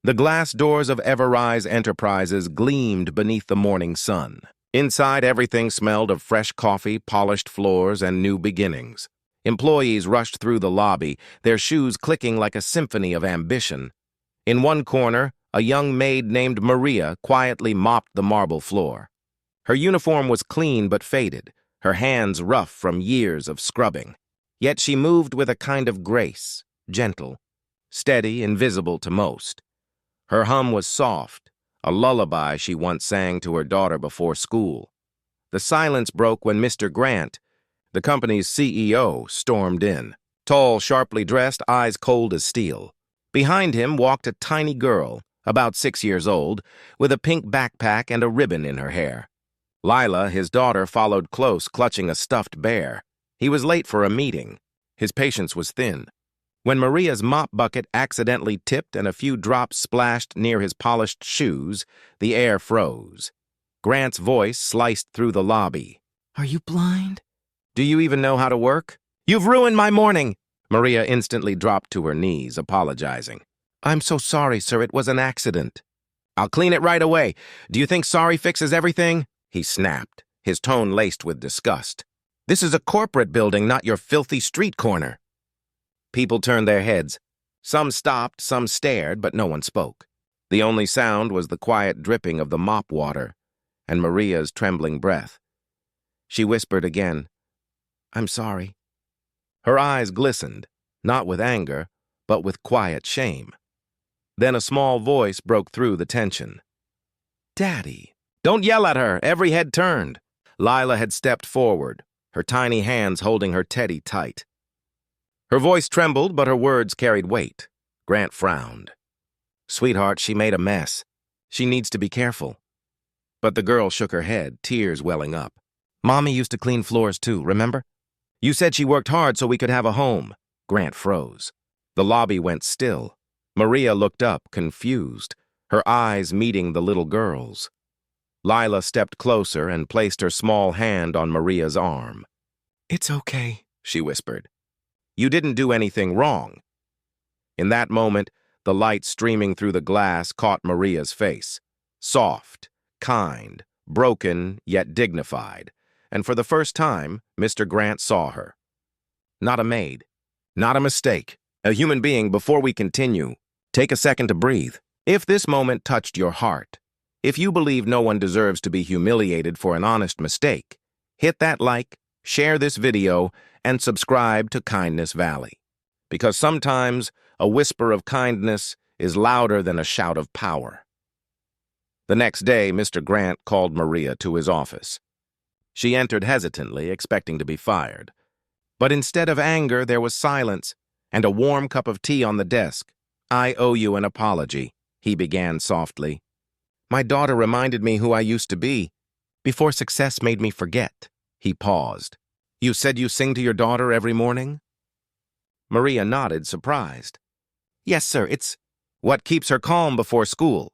The glass doors of Everrise Enterprises gleamed beneath the morning sun. Inside, everything smelled of fresh coffee, polished floors, and new beginnings. Employees rushed through the lobby, their shoes clicking like a symphony of ambition. In one corner, a young maid named Maria quietly mopped the marble floor. Her uniform was clean but faded, her hands rough from years of scrubbing. Yet she moved with a kind of grace, gentle, steady, invisible to most. Her hum was soft, a lullaby she once sang to her daughter before school. The silence broke when Mr. Grant, the company's CEO, stormed in. Tall, sharply dressed, eyes cold as steel. Behind him walked a tiny girl, about 6 years old, with a pink backpack and a ribbon in her hair. Lila, his daughter, followed close, clutching a stuffed bear. He was late for a meeting. His patience was thin. When Maria's mop bucket accidentally tipped and a few drops splashed near his polished shoes, the air froze. Grant's voice sliced through the lobby. Are you blind? Do you even know how to work? You've ruined my morning! Maria instantly dropped to her knees, apologizing. I'm so sorry, sir. It was an accident. I'll clean it right away. Do you think sorry fixes everything? He snapped, his tone laced with disgust. This is a corporate building, not your filthy street corner. People turned their heads. Some stopped, some stared, but no one spoke. The only sound was the quiet dripping of the mop water and Maria's trembling breath. She whispered again, I'm sorry. Her eyes glistened, not with anger, but with quiet shame. Then a small voice broke through the tension. Daddy. Don't yell at her. Every head turned. Lila had stepped forward, her tiny hands holding her teddy tight. Her voice trembled, but her words carried weight. Grant frowned. Sweetheart, she made a mess. She needs to be careful. But the girl shook her head, tears welling up. Mommy used to clean floors too, remember? You said she worked hard so we could have a home. Grant froze. The lobby went still. Maria looked up, confused, her eyes meeting the little girl's. Lila stepped closer and placed her small hand on Maria's arm. It's okay, she whispered. You didn't do anything wrong. In that moment, the light streaming through the glass caught Maria's face. Soft, kind, broken, yet dignified. And for the first time, Mr. Grant saw her. Not a maid. Not a mistake. A human being. Before we continue, take a second to breathe. If this moment touched your heart, if you believe no one deserves to be humiliated for an honest mistake, hit that like, share this video, and subscribe to Kindness Valley. Because sometimes a whisper of kindness is louder than a shout of power. The next day, Mr. Grant called Maria to his office. She entered hesitantly, expecting to be fired. But instead of anger, there was silence and a warm cup of tea on the desk. I owe you an apology, he began softly. My daughter reminded me who I used to be, before success made me forget. He paused. You said you sing to your daughter every morning? Maria nodded, surprised. Yes, sir, it's what keeps her calm before school.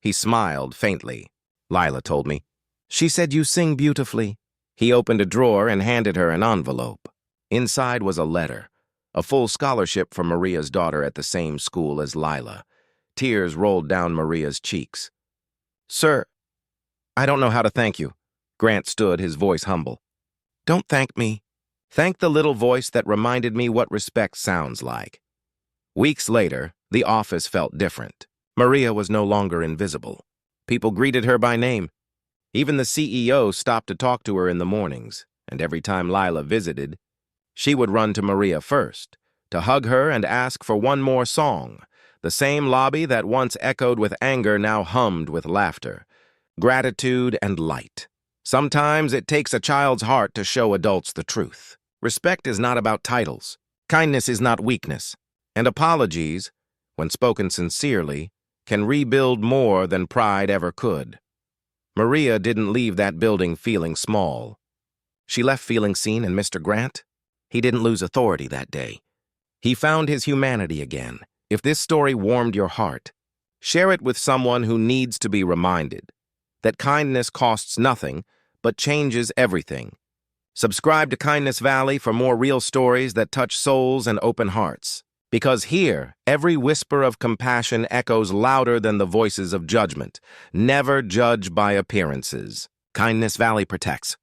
He smiled faintly. Lila told me. She said you sing beautifully. He opened a drawer and handed her an envelope. Inside was a letter, a full scholarship for Maria's daughter at the same school as Lila. Tears rolled down Maria's cheeks. Sir, I don't know how to thank you. Grant stood, his voice humble. Don't thank me. Thank the little voice that reminded me what respect sounds like. Weeks later, the office felt different. Maria was no longer invisible. People greeted her by name. Even the CEO stopped to talk to her in the mornings, and every time Lila visited, she would run to Maria first, to hug her and ask for one more song. The same lobby that once echoed with anger now hummed with laughter, gratitude, and light. Sometimes it takes a child's heart to show adults the truth. Respect is not about titles. Kindness is not weakness. And apologies, when spoken sincerely, can rebuild more than pride ever could. Maria didn't leave that building feeling small. She left feeling seen, and Mr. Grant, he didn't lose authority that day. He found his humanity again. If this story warmed your heart, share it with someone who needs to be reminded that kindness costs nothing, but changes everything. Subscribe to Kindness Valley for more real stories that touch souls and open hearts. Because here, every whisper of compassion echoes louder than the voices of judgment. Never judge by appearances. Kindness Valley protects.